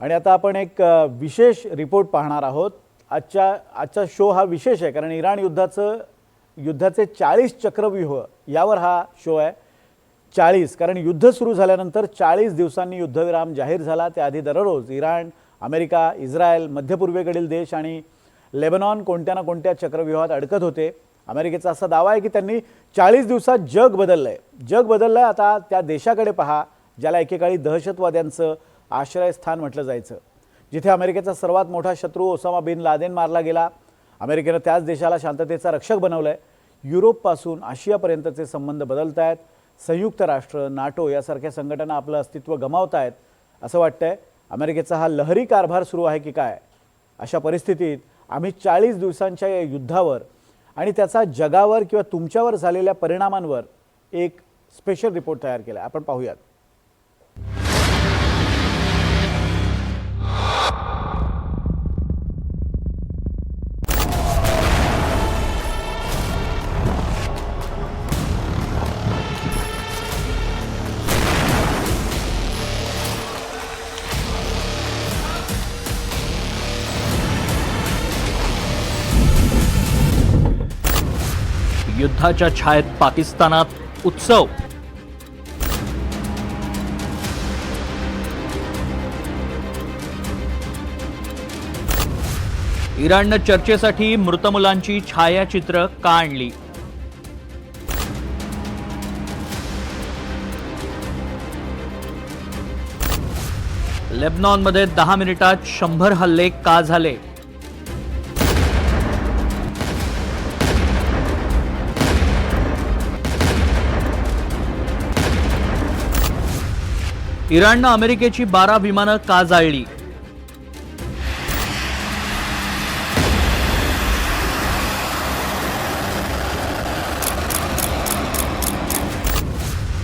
आणि आता आपण एक विशेष रिपोर्ट पाहणार आहोत। आजचा शो हा विशेष आहे कारण इराण युद्धाचे 40 चक्रव्यूह यावर हा शो आहे। 40 कारण युद्ध सुरू झाल्यानंतर 40 दिवसांनी युद्धविराम जाहीर झाला। त्याआधी दररोज इराण, अमेरिका, इस्रायल, मध्य पूर्वेकडील देश आणि लेबनॉन कोणत्या ना कोणत्या चक्रव्यूहात अडकत होते। अमेरिकेचा असा दावा आहे की त्यांनी 40 दिवसात जग बदललंय। जग बदललंय। आता त्या देशाकडे पहा ज्याला एकेकाळी दहशतवाद्यांचं आश्रयस्थान म्हटलं जायचं, जिथे अमेरिकेचा सर्वात मोठा शत्रू ओसामा बिन लादेन मारला गेला। अमेरिकेने त्याच देशाला शांततेचा रक्षक बनवलंय। युरोपपासून आशियापर्यंतचे संबंध बदलत आहेत। संयुक्त राष्ट्र, नाटो यासारख्या संघटना आपलं अस्तित्व गमावत आहेत असं वाटतंय। अमेरिकेचा हा लहरी कारभार सुरू आहे की काय? अशा परिस्थितीत आम्ही 40 दिवसांच्या या युद्धावर आणि त्याचा जगावर किंवा तुमच्यावर झालेल्या परिणामांवर एक स्पेशल रिपोर्ट तयार केला। आपण पाहूयात। युद्धाच्या छायेत पाकिस्तानात उत्सव। इराणनं चर्चेसाठी मृत मुलांची छायाचित्र का आणली? लेबनॉनमध्ये 10 मिनिटात 100 हल्ले का झाले? इराणनं अमेरिकेची 12 विमानं का जाळली?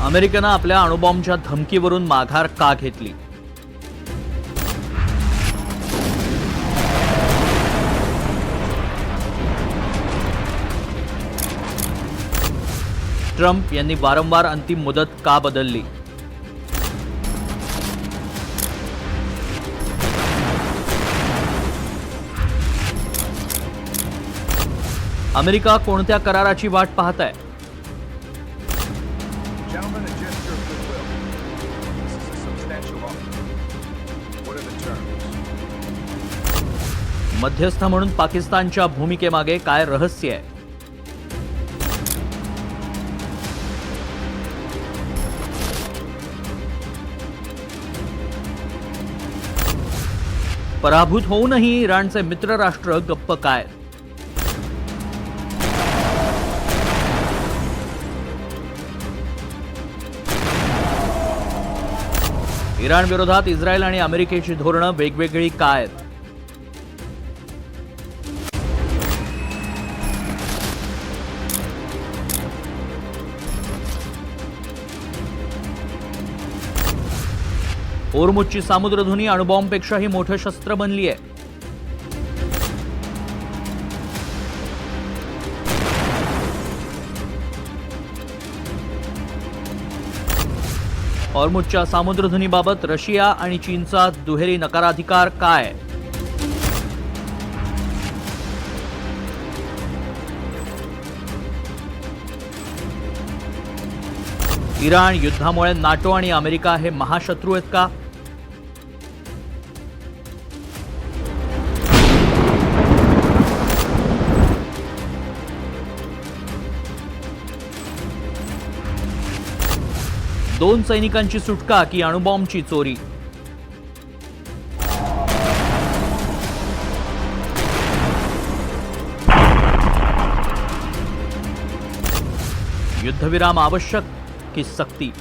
अमेरिकेनं आपल्या अणुबॉम्बच्या धमकीवरून माघार का घेतली? ट्रम्प यांनी वारंवार अंतिम मुदत का बदलली? अमेरिका कोणत्या कराराची वाट पाहत आहे? मध्यस्थ म्हणून पाकिस्तानच्या भूमिकेमागे काय रहस्य आहे? पराभूत होऊनही इराणचे मित्र राष्ट्र गप्प काय? इराण विरोधात इस्रायल आणि अमेरिकेची धोरणं वेगवेगळी काय? होर्मुझची सामुद्रधुनी अणुबॉम्बपेक्षाही मोठं शस्त्र बनली आहे। होर्मुझच्या सामुद्रधुनीबाबत रशिया आणि चीनचा दुहेरी नकाराधिकार काय? इराण युद्धामुळे नाटो आणि अमेरिका हे महाशत्रू आहेत का? दोन सैनिकांची सुटका की अणुबॉम्बची चोरी? युद्धविराम आवश्यक की सक्ती?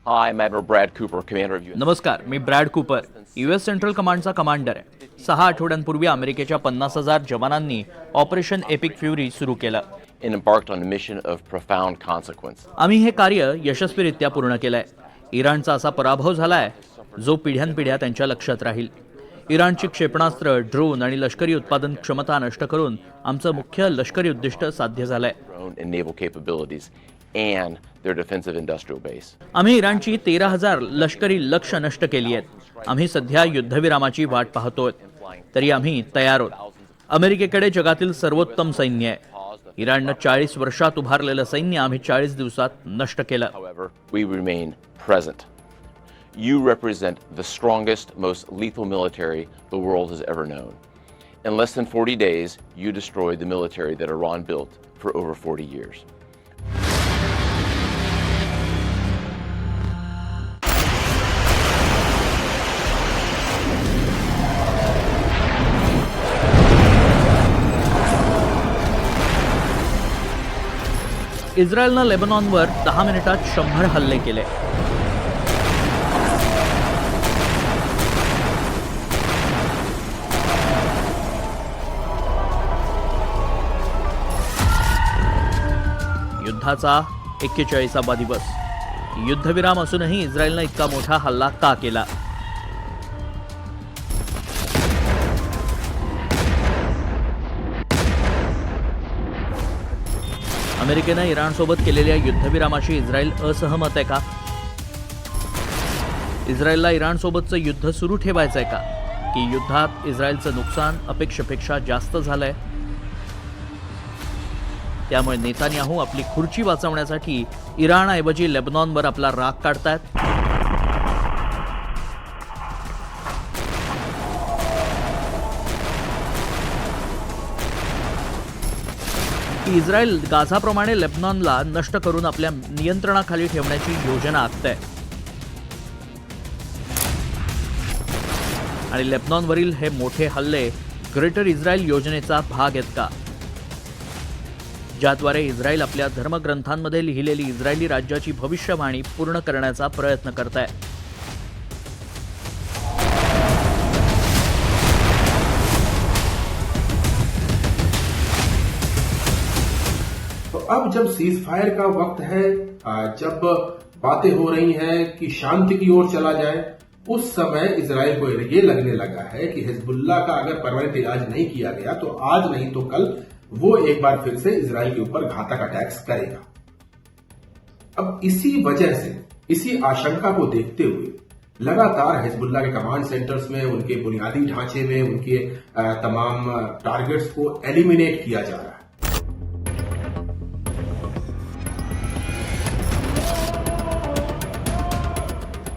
Hi, I'm Admiral Brad Cooper, Commander of U.S. नमस्कार, मी ब्रॅड कूपर, यूएस सेंट्रल कमांडचा कमांडर आहे। 6 आठवड्यांपूर्वी अमेरिकेच्या 50,000 जवानांनी ऑपरेशन एपिक फ्युरी सुरू केलं and embarked on a mission of profound consequence. आम्ही हे कार्य यशस्वीरित्या पूर्ण केलंय। इराणचा असा पराभव झालाय जो पिढ्यानपिढ्या त्यांच्या लक्षात राहील। इराणची क्षेपणास्त्र, ड्रोन आणि लष्करी उत्पादन क्षमता नष्ट करून आमचं मुख्य लष्करी उद्दिष्ट साध्य झालंय. drone and naval capabilities and their defensive industrial base. आम्ही इराणची 13,000 लष्करी लक्ष नष्ट केली आहेत. आम्ही सध्या युद्धविरामाची वाट पाहतोय. तरी आम्ही तयार आहोत. अमेरिकेकडे जगातील सर्वोत्तम सैन्य आहे. इराणनं 40 वर्षात उभारलेलं सैन्य आम्ही 40 दिवसात नष्ट केलं. However, we remain present. You represent the strongest, most lethal military the world has ever known. In less than 40 days, you destroyed the military that Iran built for over 40 years. इस्रायलनं लेबनॉनवर 10 मिनिटात 100 हल्ले केले. युद्धाचा 41वा दिवस. युद्धविराम असूनही इस्रायलनं इतका मोठा हल्ला का केला? अमेरिकेनं इराणसोबत केलेल्या युद्धविरामाशी इस्रायल असहमत आहे का? इस्रायलला इराणसोबतचं युद्ध सुरू ठेवायचं आहे का? की युद्धात इस्रायलचं नुकसान अपेक्षेपेक्षा जास्त झालंय? त्यामुळे नेतान्याहू आपली खुर्ची वाचवण्यासाठी इराणऐवजी लेबनॉनवर आपला राग काढतायत. की इस्रायल गाझाप्रमाणे लेबनॉनला नष्ट करून आपल्या नियंत्रणाखाली ठेवण्याची योजना आखत आहे. आणि लेबनॉनवरील हे मोठे हल्ले ग्रेटर इस्रायल योजनेचा भाग आहेत का? ज्याद्वारे इस्रायल आपल्या धर्मग्रंथांमध्ये लिहिलेली इस्रायली राज्याची भविष्यवाणी पूर्ण करण्याचा प्रयत्न करत आहे. तो अब जब सीज फायर का वक्त है, जब बातें हो रही हैं कि शांति की ओर चला जाए, उस समय इजराइल को ये लगने लगा है कि हिजबुल्लाह का अगर परमानेंट इलाज नहीं किया गया तो आज नहीं तो कल वो एक बार फिर से इजराइल के ऊपर घातक अटैक्स करेगा. अब इसी वजह से, इसी आशंका को देखते हुए लगातार हिजबुल्लाह के कमांड सेंटर्स में, उनके बुनियादी ढांचे में, उनके तमाम टारगेट्स को एलिमिनेट किया जा रहा है.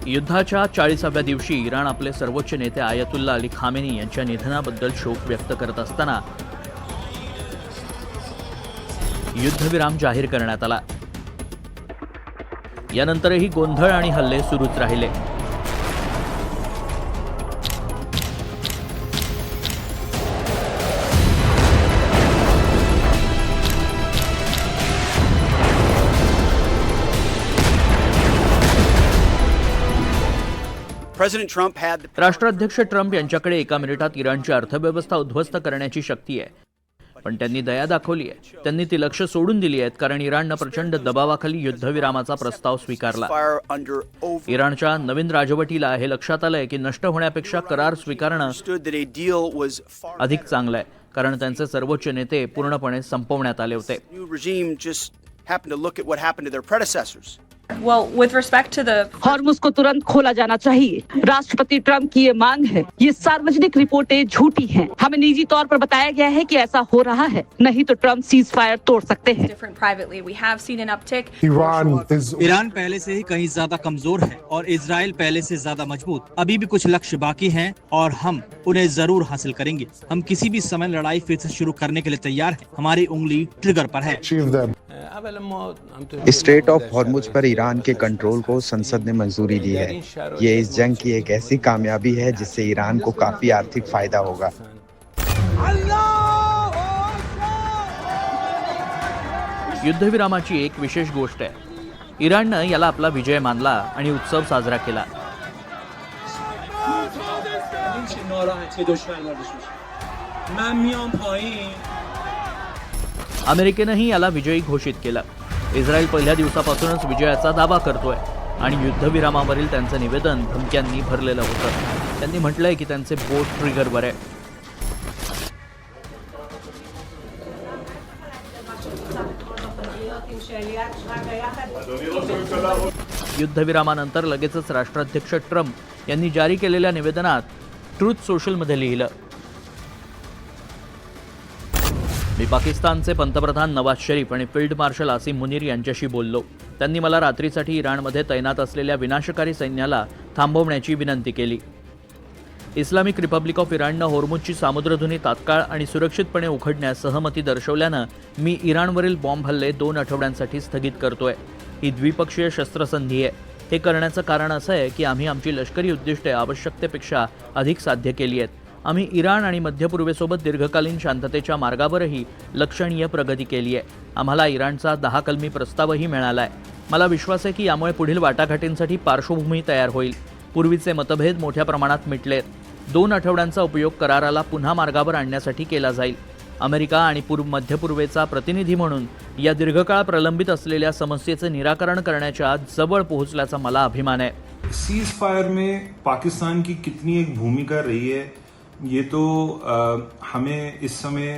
युद्धाच्या 40व्या दिवशी इराण आपले सर्वोच्च नेते आयतुल्ला अली खामेनी यांच्या निधनाबद्दल शोक व्यक्त करत असताना युद्धविराम जाहीर करण्यात आला. यानंतरही गोंधळ आणि हल्ले सुरूच राहिले. राष्ट्राध्यक्ष ट्रम्प यांच्याकडे एका मिनिटात इराणची अर्थव्यवस्था उद्ध्वस्त करण्याची शक्ती आहे. पण त्यांनी दया दाखवली आहे. त्यांनी ती लक्ष सोडून दिली आहेत कारण इराणनं प्रचंड दबावाखाली युद्धविरामाचा प्रस्ताव स्वीकारला. इराणच्या नवीन राजवटीला हे लक्षात आलंय की नष्ट होण्यापेक्षा करार स्वीकारणं अधिक चांगलं आहे कारण त्यांचे सर्वोच्च नेते पूर्णपणे संपवण्यात आले होते. Well, with respect to the Hormuz को तुरंत खोला जाना चाहिए. राष्ट्रपति ट्रंप की ये मांग है. ये सार्वजनिक रिपोर्टें झूठी हैं. हमें निजी तौर पर बताया गया है कि ऐसा हो रहा है. नहीं तो ट्रंप सीज फायर तोड़ सकते हैं. different privately, we have seen an uptick. Iran पहले से ही कहीं ज्यादा कमजोर है और इजराइल पहले से ज्यादा मजबूत. अभी भी कुछ लक्ष्य बाकी हैं और हम उन्हें जरूर हासिल करेंगे. हम किसी भी समय लड़ाई फिर से शुरू करने के लिए तैयार हैं. हमारी उंगली ट्रिगर पर है. Straight of Hormuz per Iran K control को संसद ने मंजूरी दी है. ये इस जंग की एक ऐसी कामयाबी है जिससे ईरान को काफी आर्थिक फायदा होगा. युद्धविरामाची एक विशेष गोष्ट आहे. इराणनं याला आपला विजय मानला आणि उत्सव साजरा केला. अमेरिकेनंही याला विजयी घोषित केलं. इस्रायल पहिल्या दिवसापासूनच विजयाचा दावा करतोय आणि युद्धविरामावरील त्यांचं निवेदन धमक्यांनी भरलेलं होतं. त्यांनी म्हटलंय की त्यांचे बोट ट्रिगरवर आहे. युद्धविरामानंतर लगेचच राष्ट्राध्यक्ष ट्रम्प यांनी जारी केलेल्या निवेदनात ट्रूथ सोशलमध्ये लिहिलं, मी पाकिस्तानचे पंतप्रधान नवाज शरीफ आणि फील्ड मार्शल आसिम मुनीर यांच्याशी बोललो. त्यांनी मला रात्रीसाठी इराणमध्ये तैनात असलेल्या विनाशकारी सैन्याला थांबवण्याची विनंती केली. इस्लामिक रिपब्लिक ऑफ इराणनं होर्मुझची सामुद्रधुनी तात्काळ आणि सुरक्षितपणे उघडण्यास सहमती दर्शवल्यानं मी इराणवरील बॉम्ब हल्ले 2 आठवड्यांसाठी स्थगित करतोय. ही द्विपक्षीय शस्त्रसंधी आहे. हे करण्याचं कारण असं आहे की आम्ही आमची लष्करी उद्दिष्टे आवश्यकतेपेक्षा अधिक साध्य केली आहेत. आम्ही इराण आणि मध्य पूर्वेसोबत दीर्घकालीन शांततेच्या मार्गावरही लक्षणीय प्रगती केली आहे. आम्हाला इराणचा 10 कलमी प्रस्तावही मिळाला आहे. मला विश्वास आहे की यामुळे पुढील वाटाघाटींसाठी पार्श्वभूमी तयार होईल. पूर्वीचे मतभेद मोठ्या प्रमाणात मिटलेत. 2 आठवड्यांचा उपयोग कराराला पुन्हा मार्गावर आणण्यासाठी केला जाईल. अमेरिका आणि मध्य पूर्वेचा प्रतिनिधी म्हणून या दीर्घकाळ प्रलंबित असलेल्या समस्येचे निराकरण करण्याच्या जवळ पोहोचल्याचा मला अभिमान आहे. सीज फायर में पाकिस्तान की कितनी एक भूमिका रही है ये तो हमें इस समय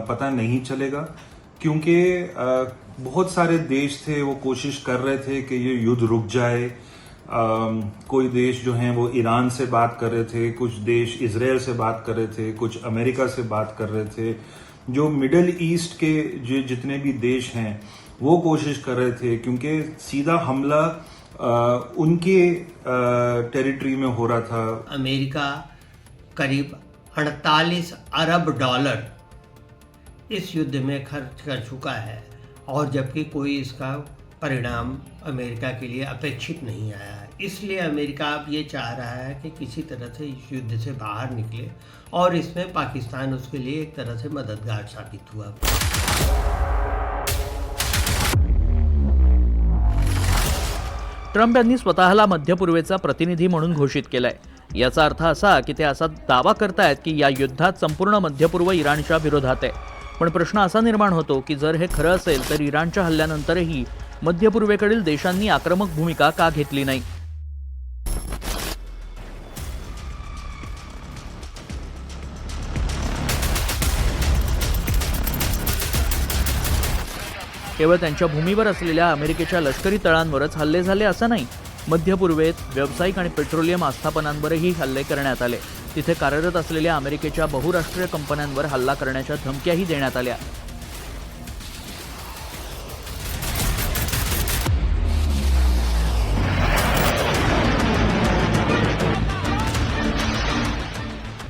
पता नहीं चलेगा, क्योंकि बहुत सारे देश थे वो कोशिश कर रहे थे कि ये युद्ध रुक जाए. कोई देश जो हैं वो ईरान से बात कर रहे थे, कुछ देश इजराइल से बात कर रहे थे, कुछ अमेरिका से बात कर रहे थे. जो मिडल ईस्ट के जो जितने भी देश हैं वो कोशिश कर रहे थे, क्योंकि सीधा हमला उनके टेरिटरी में हो रहा था. अमेरिका करीब 48 अरब डॉलर इस युद्ध में खर्च कर चुका है, और जबकि कोई इसका परिणाम अमेरिका के लिए अपेक्षित नहीं आया है. इसलिए अमेरिका अब ये चाह रहा है कि किसी तरह से इस युद्ध से बाहर निकले, और इसमें पाकिस्तान उसके लिए एक तरह से मददगार साबित हुआ. ट्रम्प यांनी स्वतःला मध्य पूर्वेचा प्रतिनिधी म्हणून घोषित केलंय. याचा अर्थ असा की ते असा दावा करतायत की या युद्धात संपूर्ण मध्य पूर्व इराणच्या विरोधात आहे. पण प्रश्न असा निर्माण होतो की जर हे खरं असेल तर इराणच्या हल्ल्यानंतरही मध्य पूर्वेकडील देशांनी आक्रमक भूमिका का घेतली नाही. केवळ त्यांच्या भूमीवर असलेल्या अमेरिकेच्या लष्करी तळांवरच हल्ले झाले असं नाही. मध्य पूर्वेत व्यावसायिक आणि पेट्रोलियम आस्थापनांवरही हल्ले करण्यात आले. तिथे कार्यरत असलेल्या अमेरिकेच्या बहुराष्ट्रीय कंपन्यांवर हल्ला करण्याच्या धमक्याही देण्यात आल्या.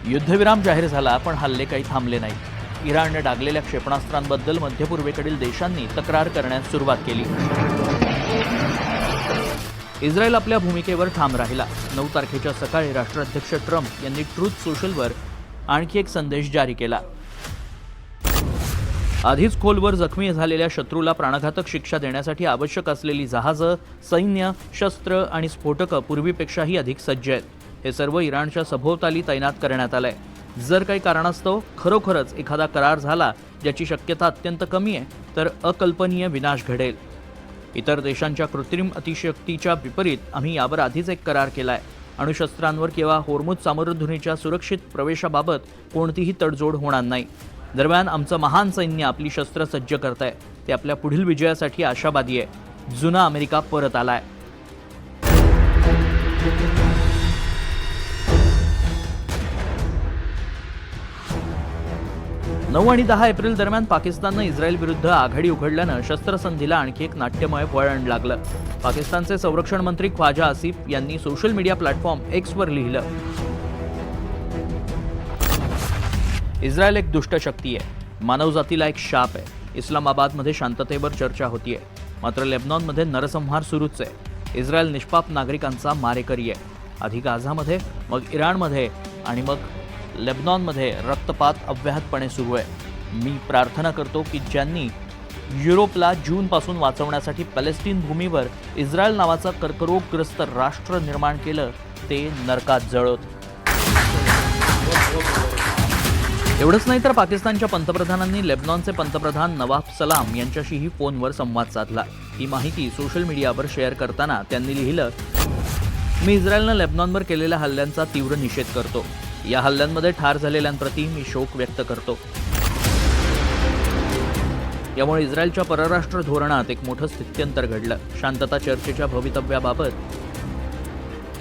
युद्धविराम जाहीर झाला, पण हल्ले काही थांबले नाहीत. इराणने डागलेल्या क्षेपणास्त्रांबद्दल मध्य पूर्वेकडील देशांनी तक्रार करण्यास सुरुवात केली. इस्रायल आपल्या भूमिकेवर ठाम राहिला. 9 तारखेच्या सकाळी राष्ट्राध्यक्ष ट्रम्प यांनी ट्रूथ सोशलवर आणखी एक संदेश जारी केला. आधीच खोलवर जखमी झालेल्या शत्रूला प्राणघातक शिक्षा देण्यासाठी आवश्यक असलेली जहाजं, सैन्य, शस्त्र आणि स्फोटकं पूर्वीपेक्षाही अधिक सज्ज आहेत. हे सर्व इराणच्या सभोवताली तैनात करण्यात आलंय. जर काही कारणास्तव खरोखरच एखादा करार झाला, ज्याची शक्यता अत्यंत कमी आहे, तर अकल्पनीय विनाश घडेल. इतर देशांच्या कृत्रिम अतिशक्तीच्या विपरीत आम्ही यावर आधीच एक करार केलाय. अणुशस्त्रांवर किंवा होर्मुझ सामुद्रधुनीच्या सुरक्षित प्रवेशाबाबत कोणतीही तडजोड होणार नाही. दरम्यान आमचं महान सैन्य आपली शस्त्र सज्ज करतंय. ते आपल्या पुढील विजयासाठी आशावादी आहे. जुना अमेरिका परत आलाय. 9 आणि 10 एप्रिल दरम्यान पाकिस्ताननं इस्रायल विरुद्ध आघाडी उघडल्यानं शस्त्रसंधीला आणखी एक नाट्यमय वळण लागलं. पाकिस्तानचे संरक्षण मंत्री ख्वाजा आसिफ यांनी सोशल मीडिया प्लॅटफॉर्म एक्सवर लिहिलं, इस्रायल एक दुष्ट शक्ती आहे, मानवजातीला एक शाप आहे. इस्लामाबादमध्ये शांततेवर चर्चा होतीये, मात्र लेबनॉनमध्ये नरसंहार सुरूच आहे. इस्रायल निष्पाप नागरिकांचा मारेकरी आहे. आधी गाझामध्ये, मग इराणमध्ये आणि मग लेबनॉनमध्ये रक्तपात अव्याहतपणे सुरू आहे. मी प्रार्थना करतो की ज्यांनी युरोपला जूनपासून वाचवण्यासाठी पॅलेस्टीन भूमीवर इस्रायल नावाचं कर्करोगग्रस्त राष्ट्र निर्माण केलं, ते नरकात जळोत. एवढंच नाही तर पाकिस्तानच्या पंतप्रधानांनी लेबनॉनचे पंतप्रधान नवाब सलाम यांच्याशीही फोनवर संवाद साधला. ही माहिती सोशल मीडियावर शेअर करताना त्यांनी लिहिलं, मी इस्रायलनं लेबनॉनवर केलेल्या हल्ल्यांचा तीव्र निषेध करतो. या हल्ल्यांमध्ये ठार झालेल्यांप्रती मी शोक व्यक्त करतो. यामुळे इस्रायलच्या परराष्ट्र धोरणात एक मोठं स्थित्यंतर घडलं. शांतता चर्चेच्या भवितव्याबाबत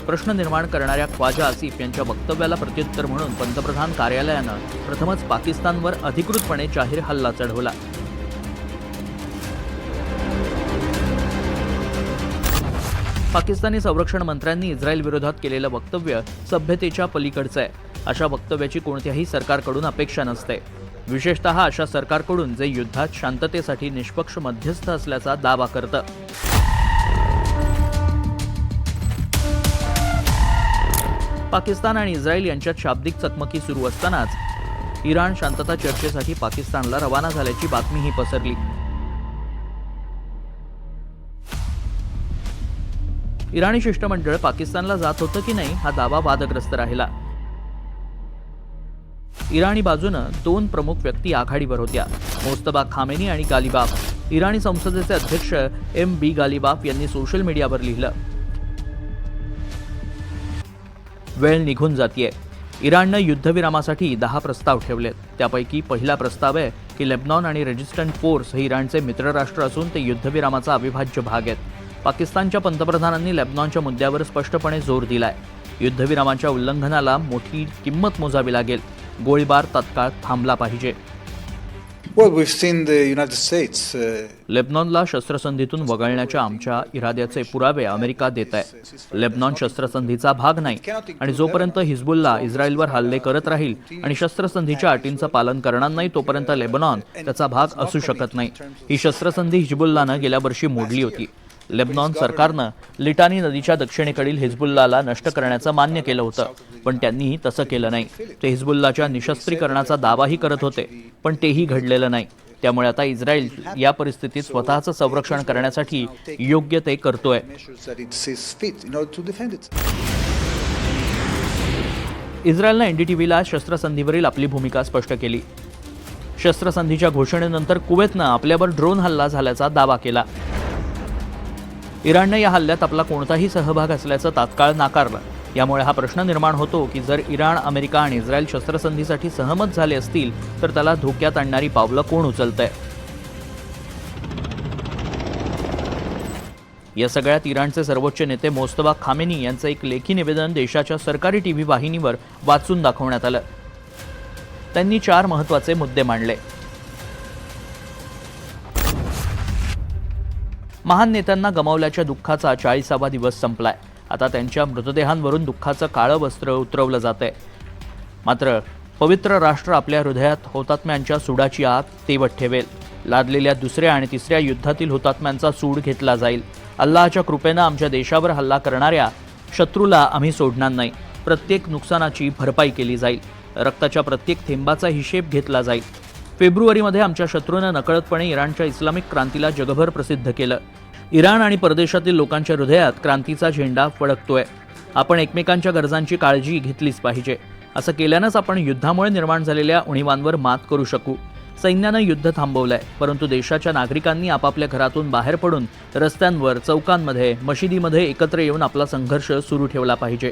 प्रश्न निर्माण करणाऱ्या ख्वाजा आसिफ यांच्या वक्तव्याला प्रत्युत्तर म्हणून पंतप्रधान कार्यालयानं प्रथमच पाकिस्तानवर अधिकृतपणे जाहीर हल्ला चढवला. पाकिस्तानी संरक्षण मंत्र्यांनी इस्रायल विरोधात केलेलं वक्तव्य सभ्यतेच्या पलीकडचं आहे. अशा वक्तव्याची कोणत्याही सरकारकडून अपेक्षा नसते, विशेषतः अशा सरकारकडून जे युद्धात शांततेसाठी निष्पक्ष मध्यस्थ असल्याचा दावा करतं. पाकिस्तान आणि इस्रायल यांच्यात शाब्दिक चकमकी सुरू असतानाच इराण शांतता चर्चेसाठी पाकिस्तानला रवाना झाल्याची बातमीही पसरली. इराणी शिष्टमंडळ पाकिस्तानला जात होतं की नाही हा दावा वादग्रस्त राहिला. इराणी बाजूनं 2 प्रमुख व्यक्ती आघाडीवर होत्या, मोस्तबा खामेनी आणि गालिबाफ. इराणी संसदेचे अध्यक्ष MB गालिबाफ यांनी सोशल मीडियावर लिहिलं, वेळ निघून जातीये. इराणनं युद्धविरामासाठी 10 प्रस्ताव ठेवलेत. त्यापैकी पहिला प्रस्ताव आहे की लेबनॉन आणि रेजिस्टंट फोर्स हे इराणचे मित्रराष्ट्र असून ते युद्धविरामाचा अविभाज्य भाग आहेत. पाकिस्तानच्या पंतप्रधानांनी लेबनॉनच्या मुद्द्यावर स्पष्टपणे जोर दिलाय. युद्धविरामाच्या उल्लंघनाला मोठी किंमत मोजावी लागेल. गोळीबार तत्काळ थांबला पाहिजे. लेबनॉनला शस्त्रसंधीतून वगळण्याच्या आमच्या इराद्याचे पुरावे अमेरिका देत आहे. लेबनॉन शस्त्रसंधीचा भाग नाही आणि जोपर्यंत हिजबुल्ला इस्रायलवर हल्ले करत राहील आणि शस्त्रसंधीच्या अटींचं पालन करणार नाही तोपर्यंत लेबनॉन त्याचा भाग असू शकत नाही. ही शस्त्रसंधी हिजबुल्लानं गेल्या वर्षी मोडली होती. लेबनॉन सरकारनं लिटानी नदीच्या दक्षिणेकडील हिजबुल्लाला नष्ट करण्याचं मान्य केलं होतं, पण त्यांनीही तसं केलं नाही. ते हिजबुल्लाच्या निशस्त्रीकरणाचा दावाही करत होते, पण तेही घडलेलं नाही. त्यामुळे आता इस्रायल या परिस्थितीत स्वतःचं संरक्षण करण्यासाठी योग्य ते करतोय. इस्रायलनं NDTVला शस्त्रसंधीवरील आपली भूमिका स्पष्ट केली. शस्त्रसंधीच्या घोषणेनंतर कुवेतनं आपल्यावर ड्रोन हल्ला झाल्याचा दावा केला. इराणनं या हल्ल्यात आपला कोणताही सहभाग असल्याचं तात्काळ नाकारलं. यामुळे हा प्रश्न निर्माण होतो की जर इराण, अमेरिका आणि इस्रायल शस्त्रसंधीसाठी सहमत झाले असतील तर त्याला धोक्यात आणणारी पावलं कोण उचलतंय? या सगळ्यात इराणचे सर्वोच्च नेते मोस्तबा खामेनी यांचं एक लेखी निवेदन देशाच्या सरकारी TV वाहिनीवर वाचून दाखवण्यात आलं. त्यांनी 4 महत्त्वाचे मुद्दे मांडले. महान नेत्यांना गमावल्याच्या दुःखाचा 40वा दिवस संपलाय. आता त्यांच्या मृतदेहांवरून दुःखाचं काळं वस्त्र उतरवलं जातंय. मात्र पवित्र राष्ट्र आपल्या हृदयात हुतात्म्यांच्या सूडाची आग तेवत ठेवेल. लादलेल्या 2ऱ्या आणि 3ऱ्या युद्धातील हुतात्म्यांचा सूड घेतला जाईल. अल्लाहच्या कृपेनं आमच्या देशावर हल्ला करणाऱ्या शत्रूला आम्ही सोडणार नाही. प्रत्येक नुकसानाची भरपाई केली जाईल. रक्ताच्या प्रत्येक थेंबाचा हिशेब घेतला जाईल. फेब्रुवारीमध्ये आमच्या शत्रूनं नकळतपणे इराणच्या इस्लामिक क्रांतीला जगभर प्रसिद्ध केलं. इराण आणि परदेशातील लोकांच्या हृदयात क्रांतीचा झेंडा फडकतोय. आपण एकमेकांच्या गरजांची काळजी घेतलीच पाहिजे. असं केल्यानंच आपण युद्धामुळे निर्माण झालेल्या उणीवांवर मात करू शकू. सैन्यानं युद्ध थांबवलंय, परंतु देशाच्या नागरिकांनी आपापल्या घरातून बाहेर पडून रस्त्यांवर, चौकांमध्ये, मशिदीमध्ये एकत्र येऊन आपला संघर्ष सुरू ठेवला पाहिजे.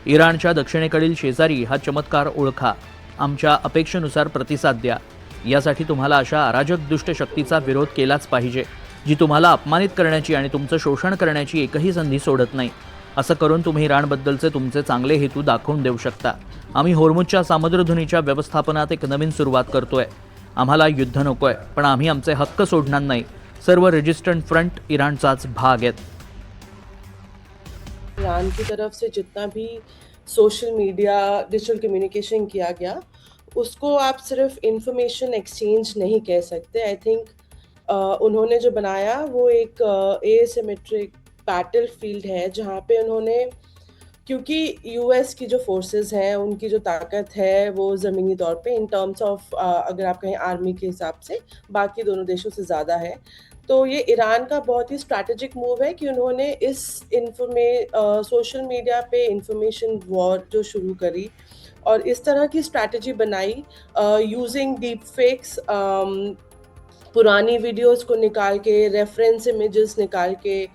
इराणच्या दक्षिणेकडील शेजारी हा चमत्कार ओळखा. आमच्या अपेक्षेनुसार प्रतिसाद द्या. यासाठी तुम्हाला अशा अराजक दुष्ट शक्तीचा विरोध केलाच पाहिजे, जी तुम्हाला अपमानित करण्याची आणि तुमचं शोषण करण्याची एकही संधी सोडत नाही. असं करून तुम्ही इराणबद्दलचे तुमचे चांगले हेतू दाखवून देऊ शकता. आम्ही होर्मुझच्या सामुद्रधुनीच्या व्यवस्थापनात एक नवीन सुरुवात करतोय. आम्हाला युद्ध नकोय, पण आम्ही आमचे हक्क सोडणार नाही. सर्व रेजिस्टंट फ्रंट इराणचाच भाग आहेत. ईरान की तरफ से जितना भी सोशल मीडिया, डिजिटल कम्युनिकेशन किया गया, उसको आप सिर्फ इंफॉर्मेशन एक्सचेंज नहीं कह सकते. आई थिंक उन्होंने जो बनाया वो एक एसिमेट्रिक बैटल फील्ड है, जहाँ पे उन्होंने, क्योंकि यूएस की जो फोर्सेस हैं उनकी जो ताकत है वो ज़मीनी तौर पे इन टर्म्स ऑफ अगर आप कहें आर्मी के हिसाब से बाकी दोनों देशों से ज़्यादा है. तो ये ईरान का बहुत ही स्ट्रैटेजिक मूव है कि उन्होंने इस सोशल मीडिया पे इंफॉर्मेशन वॉर जो शुरू करी और इस तरह की स्ट्रैटेजी बनाई यूजिंग डीप फेक्स, पुरानी वीडियोस को निकाल के, रेफरेंस इमेजेस निकाल के,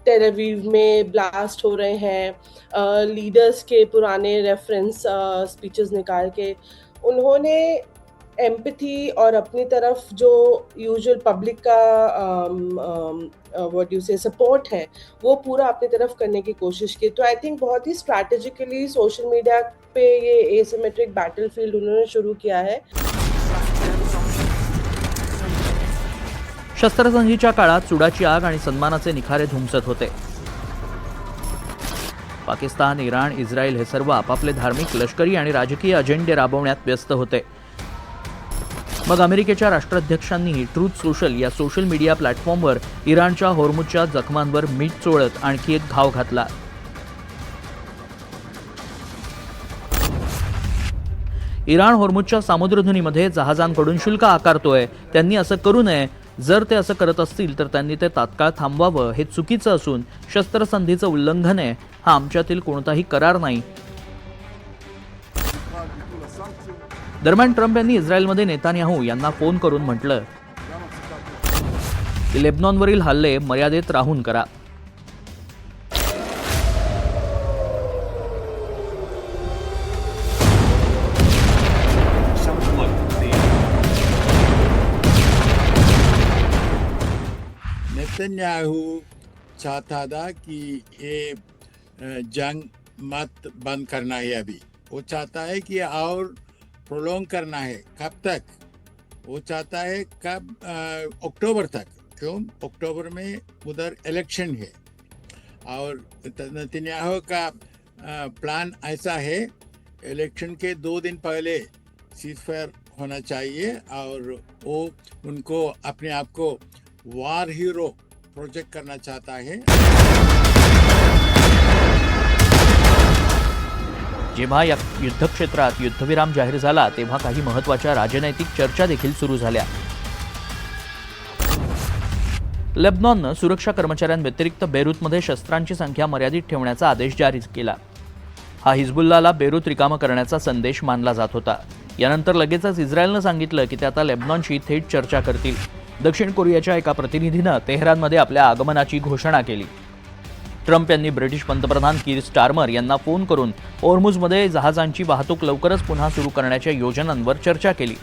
टेल अवीव में ब्लास्ट हो रहे हैं, लीडर्स के पुराने रेफरेंस स्पीचेस निकाल के उन्होंने एम्पैथी और अपनी तरफ जो यूजुअल पब्लिक का व्हाट यू से सपोर्ट है वो पूरा अपनी तरफ करने की कोशिश की। तो आई थिंक बहुत ही स्ट्रैटेजिकली सोशल मीडिया पे ये एसिमेट्रिक बैटलफील्ड उन्होंने शुरू किया है। शस्त्रसंधीच्या काळात चुडाची आग आणि सन्मानाचे निखारे धुमसत होते। पाकिस्तान, इराण, इस्रायल हे सर्व आपापले धार्मिक, लष्करी आणि राजकीय अजेंडे राबवण्यात व्यस्त होते। मग अमेरिकेच्या राष्ट्राध्यक्षांनी ट्रूथ सोशल या सोशल मीडिया प्लॅटफॉर्मवर इराणच्या होर्मुजच्या जखमांवर मीठ चोळत आणखी एक घाव घातला। इराण होर्मुजच्या सामुद्रधुनीमध्ये जहाजांकडून शुल्क आकारतोय, त्यांनी असं करू नये। जर ते असं करत असतील तर त्यांनी ते तात्काळ थांबवावं। हे चुकीचं असून शस्त्रसंधीचं उल्लंघन आहे। हा आमच्यातील कोणताही करार नाही। दरम्यान ट्रम्प यांनी इस्रायलमध्ये नेतान्याहू यांना फोन करून म्हटलं की लेबनॉनवरील हल्ले मर्यादेत राहून करा। नेतन्याहू चाहता था कि ये जंग मत बंद करना है, अभी वो चाहता है कि और प्रोलॉन्ग करना है। कब तक? वो चाहता है कब? अक्टूबर तक। क्यों? अक्टूबर में उधर इलेक्शन है और नेतन्याहू का प्लान ऐसा है, इलेक्शन के 2 दिन पहले सीज फायर होना चाहिए और वो उनको अपने आप को वार हीरो प्रोजेक्ट करना चाहता है। जेव्हा या युद्धक्षेत्रात युद्धविराम जाहीर झाला तेव्हा काही महत्त्वाच्या राजनैतिक चर्चा देखील सुरू झाल्या। लेबनॉननं सुरक्षा कर्मचाऱ्यांव्यतिरिक्त बेरूतमध्ये शस्त्रांची संख्या मर्यादित ठेवण्याचा आदेश जारी केला। हा हिजबुल्लाला बेरूत रिकामं करण्याचा संदेश मानला जात होता। यानंतर लगेचच इस्रायलनं सांगितलं की ते आता लेबनॉनशी थेट चर्चा करतील। दक्षिण कोरियाच्या एका प्रतिनिधीनं तेहरानमध्ये आपल्या आगमनाची घोषणा केली। ट्रम्प यांनी ब्रिटिश पंतप्रधान कीर स्टारमर यांना फोन करून होर्मुझमध्ये जहाजांची वाहतूक लवकरच पुन्हा सुरू करण्याच्या योजनांवर चर्चा केली।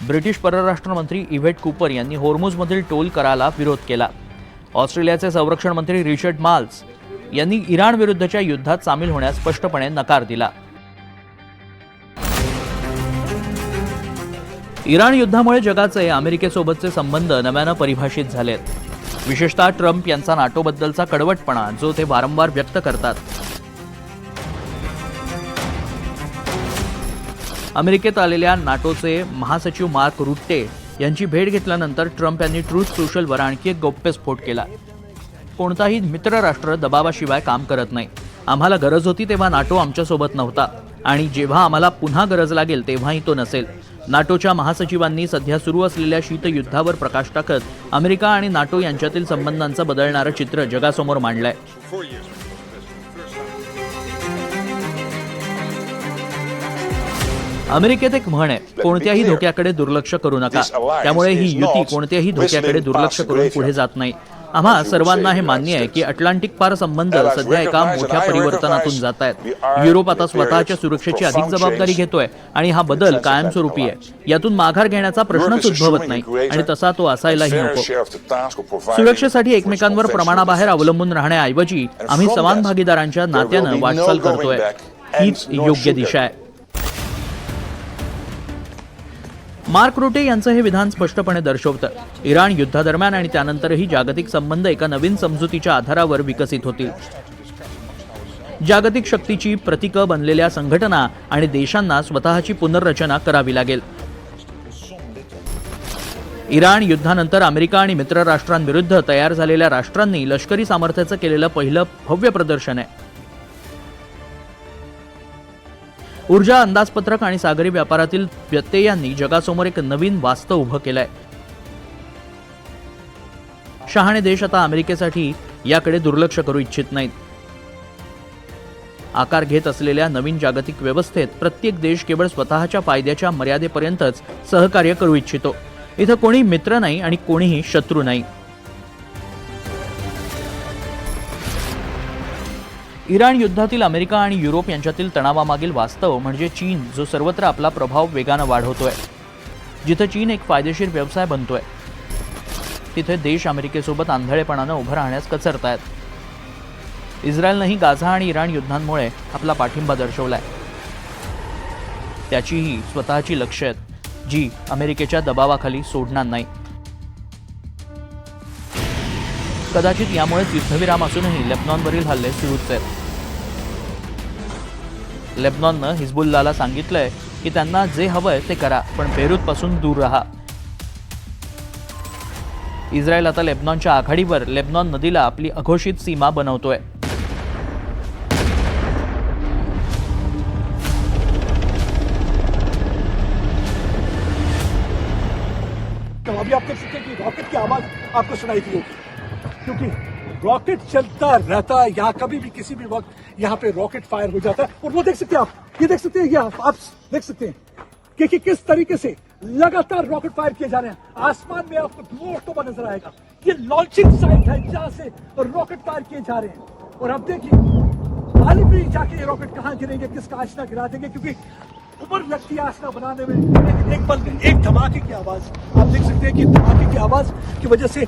ब्रिटिश परराष्ट्र मंत्री इव्हेट कूपर यांनी होर्मुझमधील टोल कराला विरोध केला। ऑस्ट्रेलियाचे संरक्षण मंत्री रिचर्ड माल्स यांनी इराण विरुद्धच्या युद्धात सामील होण्यास स्पष्टपणे नकार दिला। इराण युद्धामुळे जगाचे अमेरिकेसोबतचे संबंध नव्यानं परिभाषित झालेत। विशेषतः ट्रम्प यांचा नाटोबद्दलचा कडवटपणा जो ते वारंवार व्यक्त करतात। अमेरिकेत आलेल्या नाटोचे महासचिव मार्क रुट्टे यांची भेट घेतल्यानंतर ट्रम्प यांनी ट्रूथ सोशलवर आणखी एक गौप्यस्फोट केला। कोणताही मित्रराष्ट्र दबावाशिवाय काम करत नाही। आम्हाला गरज होती तेव्हा नाटो आमच्यासोबत नव्हता आणि जेव्हा आम्हाला पुन्हा गरज लागेल तेव्हाही तो नसेल। नाटोच्या महासचिवांनी सध्या सुरू असलेल्या शीतयुद्धावर प्रकाश टाकत अमेरिका आणि नाटो यांच्यातील संबंधांचं बदलणारं चित्र जगासमोर मांडलंय। अमेरिकेत एक म्हण आहे, कोणत्याही धोक्याकडे दुर्लक्ष करू नका। त्यामुळे ही युती कोणत्याही धोक्याकडे दुर्लक्ष करून पुढे जात नाही। आम्हा सर्वांना हे मान्य आहे की अटलांटिक पार संबंध सध्या एका मोठ्या परिवर्तनातून जात आहेत। युरोप आता स्वतःच्या सुरक्षेची अधिक जबाबदारी घेतोय आणि हा बदल कायमस्वरूपी आहे। यातून माघार घेण्याचा प्रश्नच उद्भवत नाही आणि तसा तो असायलाही नको। सुरक्षेसाठी एकमेकांवर प्रमाणाबाहेर अवलंबून राहण्याऐवजी आम्ही समान भागीदारांच्या नात्यानं वाटचाल करतोय। हीच योग्य दिशा आहे। मार्क रुटे यांचं हे विधान स्पष्टपणे दर्शवतं इराण युद्धादरम्यान आणि त्यानंतरही जागतिक संबंध एका नवीन समजुतीच्या आधारावर विकसित होतील। जागतिक शक्तीची प्रतीकं बनलेल्या संघटना आणि देशांना स्वतःची पुनर्रचना करावी लागेल। इराण युद्धानंतर अमेरिका आणि मित्रराष्ट्रांविरुद्ध तयार झालेल्या राष्ट्रांनी लष्करी सामर्थ्याचं केलेलं पहिलं भव्य प्रदर्शन आहे। ऊर्जा अंदाजपत्रक आणि सागरी व्यापारातील व्यत्ययांनी जगासमोर एक नवीन वास्तव उभं केलंय। शहाणे देश आता अमेरिकेसाठी याकडे दुर्लक्ष करू इच्छित नाहीत। आकार घेत असलेल्या नवीन जागतिक व्यवस्थेत प्रत्येक देश केवळ स्वतःच्या फायद्याच्या मर्यादेपर्यंतच सहकार्य करू इच्छितो। इथं कोणी मित्र नाही आणि कोणीही शत्रू नाही। इराण युद्धातील अमेरिका आणि युरोप यांच्यातील तणावामागील वास्तव म्हणजे चीन जो सर्वत्र आपला प्रभाव वेगानं वाढवतोय। जिथे चीन एक फायदेशीर व्यवसाय बनतोय तिथे देश अमेरिकेसोबत आंधळेपणानं उभं राहण्यास कचरतायत। इस्रायलनंही गाझा आणि इराण युद्धांमुळे आपला पाठिंबा दर्शवलाय। त्याचीही स्वतःची लक्ष्य आहेत जी अमेरिकेच्या दबावाखाली सोडणार नाही। कदाचित यामुळेच युद्धविराम असूनही लेबनॉनवरील हल्ले सुरूच आहेत। लेबनॉननं हिजबुल्लाला सांगितलंय की त्यांना जे हवंय ते करा, पण बेरूतपासून दूर राहा। इस्रायल आता लेबनॉनच्या आघाडीवर लेबनॉन नदीला आपली अघोषित सीमा बनवतोय। तो अभी आप देख सकते हैं कि रॉकेट की आवाज आपको सुनाई दी होगी, क्योंकि रॉकेट चलता रहता है। यहाँ कभी भी किसी भी वक्त यहाँ पे रॉकेट फायर हो जाता है। और वो देख सकते हैं आप, ये देख सकते हैं, ये आप देख सकते हैं कि किस तरीके से लगातार रॉकेट फायर किए जा रहे हैं। आसमान में आपको धुआं उड़ता हुआ नजर आएगा। ये लॉन्चिंग साइट है जहाँ से रॉकेट फायर किए जा रहे हैं। और अब देखिए मालूम नहीं जाके ये रॉकेट कहाँ गिरेंगे, किसका आशना गिरा देंगे, क्योंकि उम्र लगती है आशना बनाने में। लेकिन एक पल में एक धमाके की आवाज आप देख सकते हैं कि धमाके की आवाज की वजह से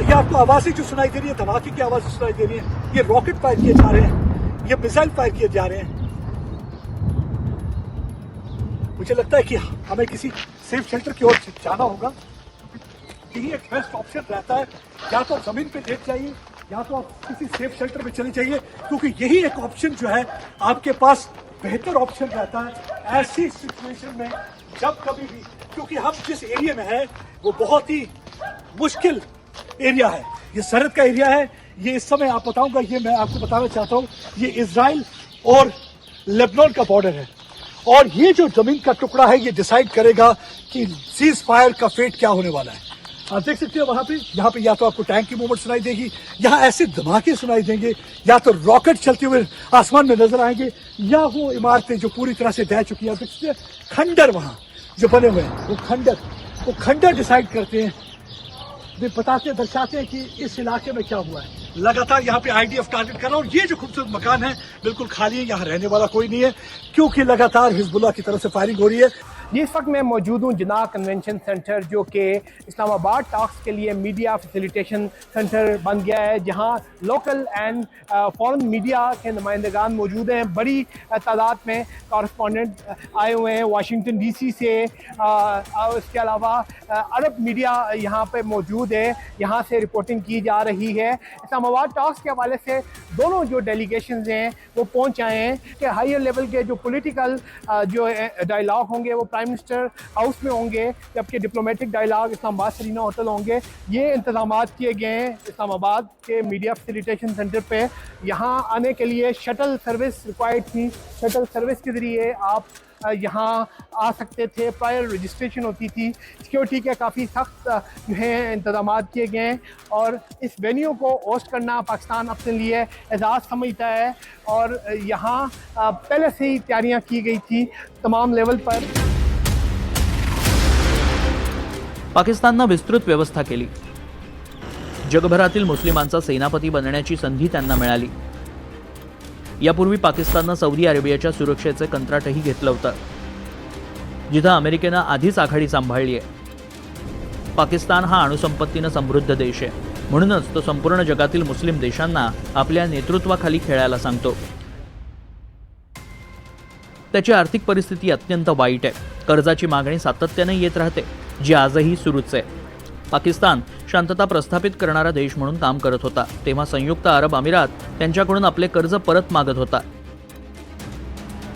ये आपको आवाजें जो सुनाई दे रही है, धमाके की आवाज सुनाई दे रही है। ये रॉकेट फायर किए जा रहे हैं, ये मिसाइल फायर किए जा रहे हैं। मुझे लगता है कि हमें किसी सेफ शेल्टर की ओर जाना होगा। यही एक बेस्ट ऑप्शन रहता है। या तो जमीन पे लेट जाइए या तो आप किसी सेफ शेल्टर में चले जाइए, क्योंकि यही एक ऑप्शन जो है आपके पास बेहतर ऑप्शन रहता है ऐसी सिचुएशन में जब कभी भी, क्योंकि हम जिस एरिया में है वो बहुत ही मुश्किल एरिया है। ये सरहद का एरिया है। ये इस समय आप बताऊंगा, ये मैं आपको बताना चाहता हूँ, ये इजराइल और लेबनान का बॉर्डर है। और ये जो जमीन का टुकड़ा है ये डिसाइड करेगा कि सीज फायर का फेट क्या होने वाला है। आप देख सकते हैं वहां पे, यहाँ पे या तो आपको टैंक की मूवमेंट सुनाई देगी, यहाँ ऐसे धमाके सुनाई देंगे, या तो रॉकेट चलते हुए आसमान में नजर आएंगे, या वो इमारतें जो पूरी तरह से ढह चुकी है। आप देख सकते हैं खंडर वहां जो बने हुए हैं, वो खंडर डिसाइड करते हैं, वे बताते दर्शाते हैं कि इस इलाके में क्या हुआ है। लगातार यहाँ पे आईडीएफ टारगेट कर रहा है। और ये जो खूबसूरत मकान है बिल्कुल खाली है, यहाँ रहने वाला कोई नहीं है, क्योंकि लगातार हिजबुल्लाह की तरफ से फायरिंग हो रही है। इस वक्त मैं मौजूद हूँ जिन्ना कन्वेंशन सेंटर, जो कि इस्लामाबाद टॉक्स के लिए मीडिया फैसिलिटेशन सेंटर बन गया है, जहाँ लोकल एंड फॉरेन मीडिया के नुमाइंदगान मौजूद हैं। बड़ी तादाद में कॉरेस्पॉन्डेंट आए हुए हैं वाशिंगटन डीसी से। और इसके अलावा अरब मीडिया यहाँ पे मौजूद है, यहाँ से रिपोर्टिंग की जा रही है। इस्लामाबाद टॉक्स के हवाले से दोनों जो डेलीगेशंस हैं वो पहुँच आए हैं कि हायर लेवल के जो पॉलिटिकल जो डायलॉग होंगे वो प्राइम मिनिस्टर हाउस में होंगे, जबकि diplomatic dialogue Islamabad Serena hotel होंगे। ये इंतजामात किए गए हैं इस्लामाबाद के मीडिया फैसिलिटेशन सेंटर पे। यहाँ आने के लिए शटल सर्विस रिक्वायर्ड थी। शटल सर्विस के ज़रिए आप यहाँ आ सकते थे, प्रायर रजिस्ट्रेशन होती थी। सिक्योरिटी के काफ़ी सख्त जो है इंतजामात किए गए हैं। और इस वेन्यू को होस्ट करना पाकिस्तान अपने लिए एजाज़ समझता है। और यहाँ पहले से ही तैयारियाँ की गई थी तमाम लेवल पर। पाकिस्ताननं विस्तृत व्यवस्था केली। जगभरातील मुस्लिमांचा सेनापती बनण्याची संधी त्यांना मिळाली। यापूर्वी पाकिस्ताननं सौदी अरेबियाच्या सुरक्षेचे कंत्राटही घेतलं होतं, जिथं अमेरिकेनं आधीच आघाडी सांभाळली आहे। पाकिस्तान हा अणुसंपत्तीनं समृद्ध देश आहे, म्हणूनच तो संपूर्ण जगातील मुस्लिम देशांना आपल्या नेतृत्वाखाली खेळायला सांगतो। त्याची आर्थिक परिस्थिती अत्यंत वाईट आहे। कर्जाची मागणी सातत्याने येत राहते, जी आजही सुरूच आहे। पाकिस्तान शांतता प्रस्थापित करणारा देश म्हणून काम करत होता, तेव्हा संयुक्त अरब अमिरात त्यांच्याकडून आपले कर्ज परत मागत होता।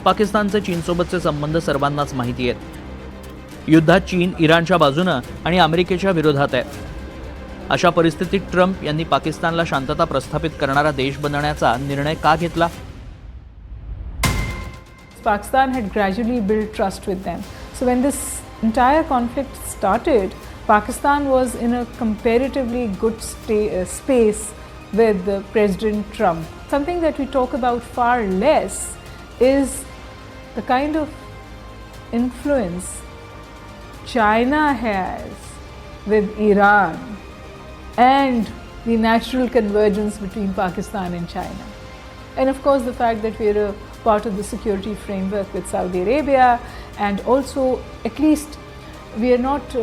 पाकिस्तानचे चीनसोबतचे संबंध सर्वांनाच माहिती आहेत। युद्धात चीन इराणच्या बाजूने आणि अमेरिकेच्या विरोधात आहे। अशा परिस्थितीत ट्रम्प यांनी पाकिस्तानला शांतता प्रस्थापित करणारा देश बनवण्याचा निर्णय का घेतला? Pakistan had gradually built trust with them. So when this entire conflict started, Pakistan was in a comparatively good space with President Trump. Something that we talk about far less is the kind of influence China has with Iran and the natural convergence between Pakistan and China. And of course the fact that we're a part of the security framework with Saudi Arabia, and also at least we are not